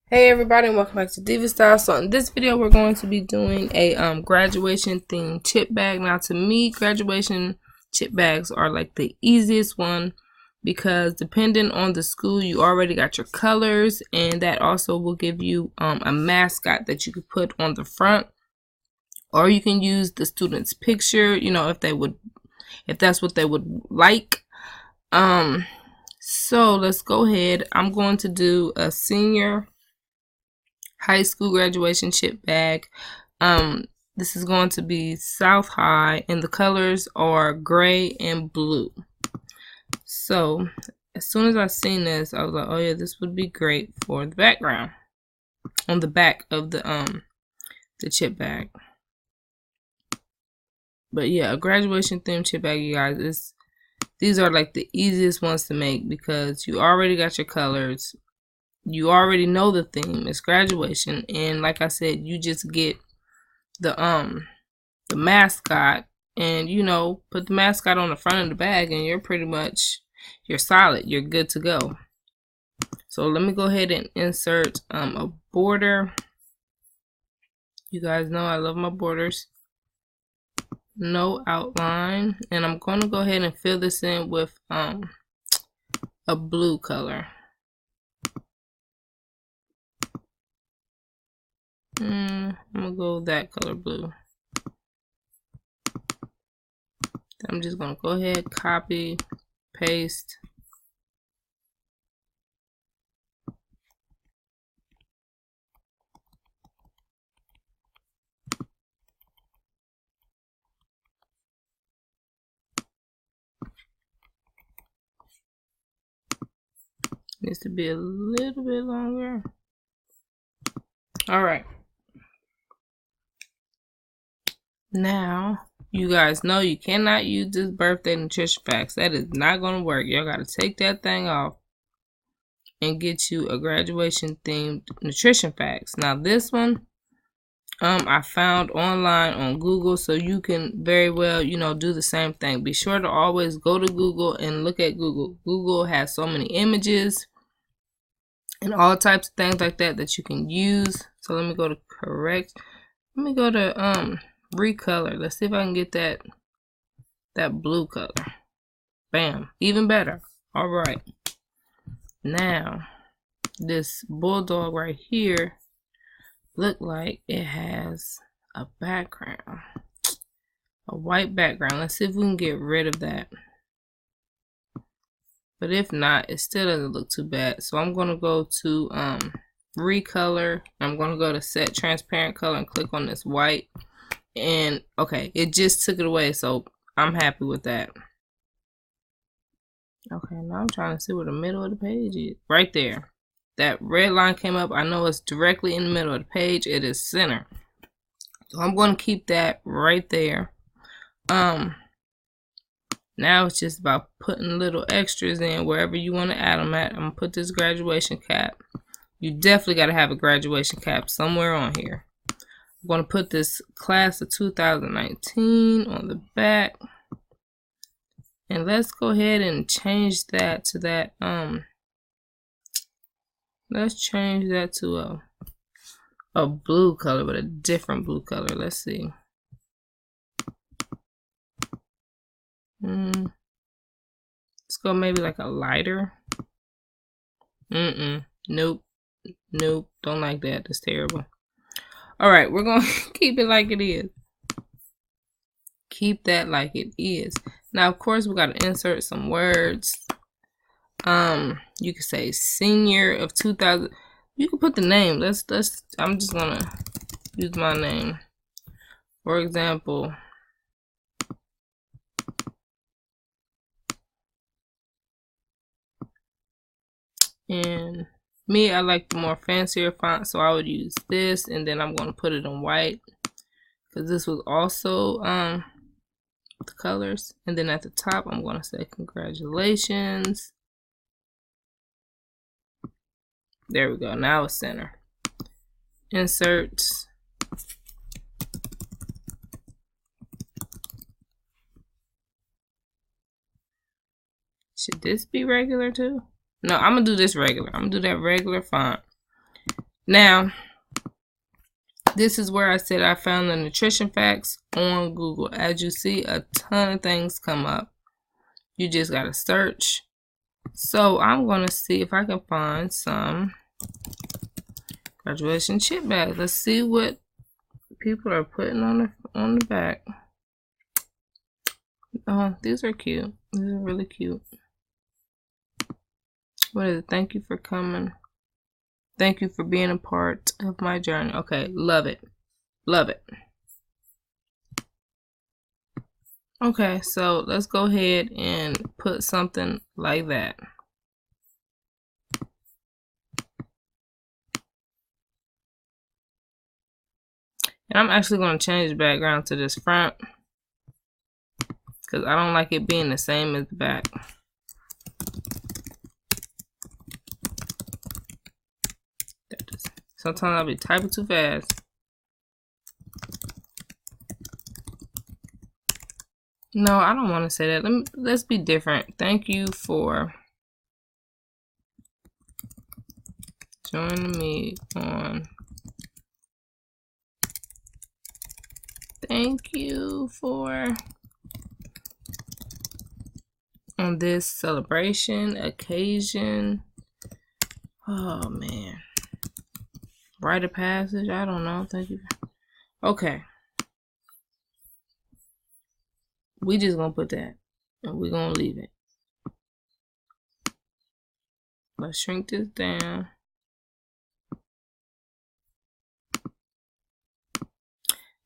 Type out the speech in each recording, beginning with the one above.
Hey everybody, and welcome back to Diva Style. So in this video we're going to be doing a graduation themed chip bag. Now to me, graduation chip bags are like the easiest one because depending on the school, you already got your colors, and that also will give you a mascot that you could put on the front, or you can use the student's picture, if that's what they would like. So let's go ahead. I'm going to do a senior high school graduation chip bag. This is going to be South High, and the colors are gray and blue. So as soon as I seen this, I was like, oh yeah, this would be great for the background on the back of the chip bag. But yeah, a graduation themed chip bag, you guys, these are like the easiest ones to make because you already got your colors. You already know the theme. It's graduation, and like I said, you just get the mascot, and put the mascot on the front of the bag, and you're solid. You're good to go. So let me go ahead and insert a border. You guys know I love my borders. No outline, and I'm going to go ahead and fill this in with a blue color. I'm gonna go that color blue. I'm just gonna go ahead, copy, paste. Needs to be a little bit longer. All right. Now, you guys know you cannot use this birthday nutrition facts. That is not going to work. Y'all got to take that thing off and get you a graduation themed nutrition facts. Now, this one, I found online on Google, so you can very well, do the same thing. Be sure to always go to Google and look at Google. Google has so many images and all types of things like that you can use. So let me go to correct. Let me go to recolor. Let's see if I can get that blue color. Bam, even better. All right, now this bulldog right here look like it has a background, a white background. Let's see if we can get rid of that. But if not, it still doesn't look too bad. So I'm going to go to recolor. I'm going to go to set transparent color and click on this white. And okay, it just took it away. So I'm happy with that. Okay, now I'm trying to see where the middle of the page is. Right there. That red line came up. I know it's directly in the middle of the page. It is center. So I'm going to keep that right there. Now it's just about putting little extras in wherever you want to add them at. I'm going to put this graduation cap. You definitely got to have a graduation cap somewhere on here. I'm going to put this class of 2019 on the back. And let's go ahead and change that to that. Let's change that to a blue color, but a different blue color. Let's see. Let's go maybe like a lighter. Nope. Don't like that. That's terrible. All right, we're going to keep it like it is. Keep that like it is. Now, of course, we got to insert some words. You could say senior of 2000. You can put the name. I'm just going to use my name. For example, and me, I like the more fancier font, so I would use this, and then I'm going to put it in white because this was also the colors. And then at the top, I'm going to say congratulations. There we go. Now it's center. Insert. Should this be regular too? No, I'm going to do this regular. I'm going to do that regular font. Now, this is where I said I found the nutrition facts on Google. As you see, a ton of things come up. You just gotta search. So I'm gonna see if I can find some graduation chip bags. Let's see what people are putting on the back. Oh, these are cute. These are really cute. What is it? Thank you for coming. Thank you for being a part of my journey. Okay, love it. Love it. Okay, so let's go ahead and put something like that. And I'm actually going to change the background to this front because I don't like it being the same as the back. Sometimes I'll be typing too fast. No, I don't want to say that. Let's be different. Thank you for joining me on. Thank you for on this celebration occasion. Oh man. Rite of passage. I don't know. Thank you. Okay. We just gonna put that and we're gonna leave it. Let's shrink this down.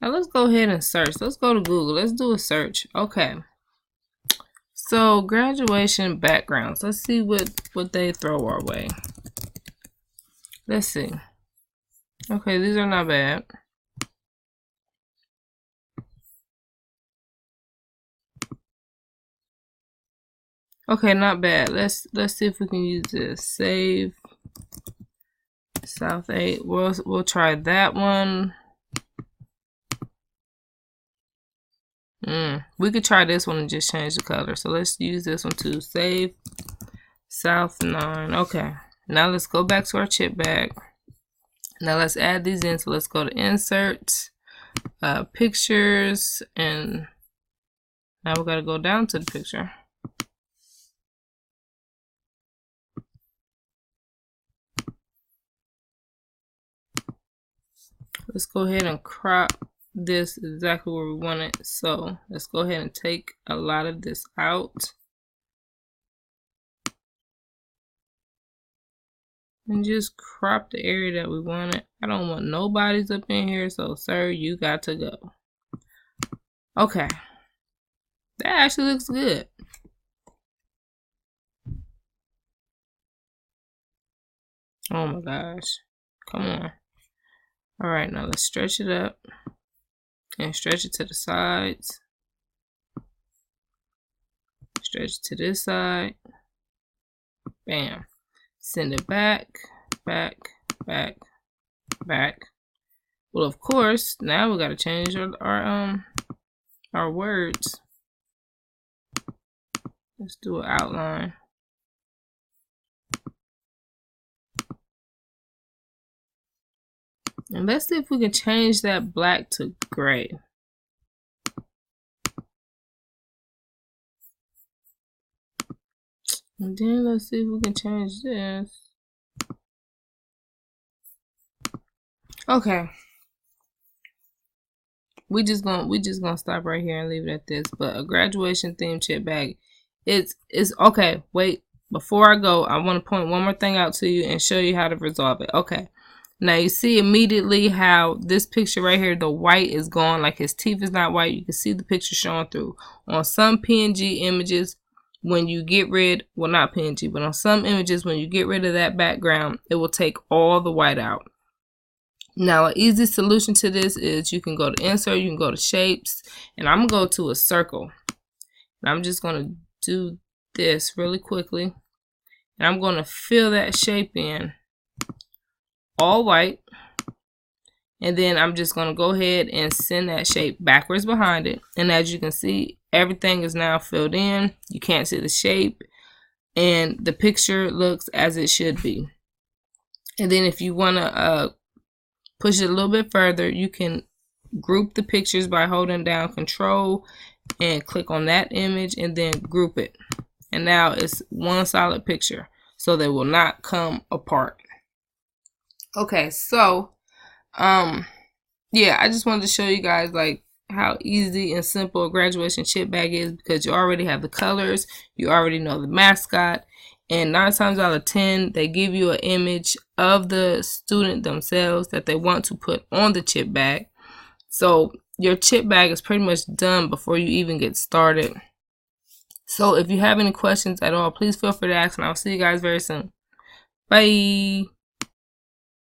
Now let's go ahead and search. Let's go to Google. Let's do a search. Okay. So graduation backgrounds. Let's see what they throw our way. Let's see. Okay, these are not bad. Okay, not bad. Let's see if we can use this. Save South 8. We'll try that one. We could try this one and just change the color. So let's use this one too. Save South 9. Okay. Now let's go back to our chip bag. Now let's add these in. So let's go to Insert, Pictures, and now we gotta go down to the picture. Let's go ahead and crop this exactly where we want it. So let's go ahead and take a lot of this out. And just crop the area that we wanted. I don't want nobody's up in here, so sir, you got to go. Okay. That actually looks good. Oh my gosh. Come on. Alright, now let's stretch it up. And stretch it to the sides. Stretch it to this side. Bam. Send it back, back, back, back. Well, of course, now we gotta change our words. Let's do an outline. And let's see if we can change that black to gray. And then let's see if we can change this. Okay. We just gonna stop right here and leave it at this. But a graduation theme chip bag. It's okay. Wait, before I go, I want to point one more thing out to you and show you how to resolve it. Okay. Now you see immediately how this picture right here, the white is gone, like his teeth is not white. You can see the picture showing through. On some PNG images, when you get rid, well not PNG, but on some images, when you get rid of that background, it will take all the white out. Now an easy solution to this is you can go to Insert, you can go to Shapes, and I'm gonna go to a circle. And I'm just gonna do this really quickly. And I'm gonna fill that shape in. All white, and then I'm just going to go ahead and send that shape backwards behind it. And as you can see, everything is now filled in. You can't see the shape, and the picture looks as it should be. And then if you want to push it a little bit further, you can group the pictures by holding down Control and click on that image and then group it. And now it's one solid picture, so they will not come apart. Okay, so yeah, I just wanted to show you guys like how easy and simple a graduation chip bag is, because you already have the colors, you already know the mascot, and 9 times out of 10 they give you an image of the student themselves that they want to put on the chip bag. So your chip bag is pretty much done before you even get started. So if you have any questions at all, please feel free to ask, and I'll see you guys very soon. Bye.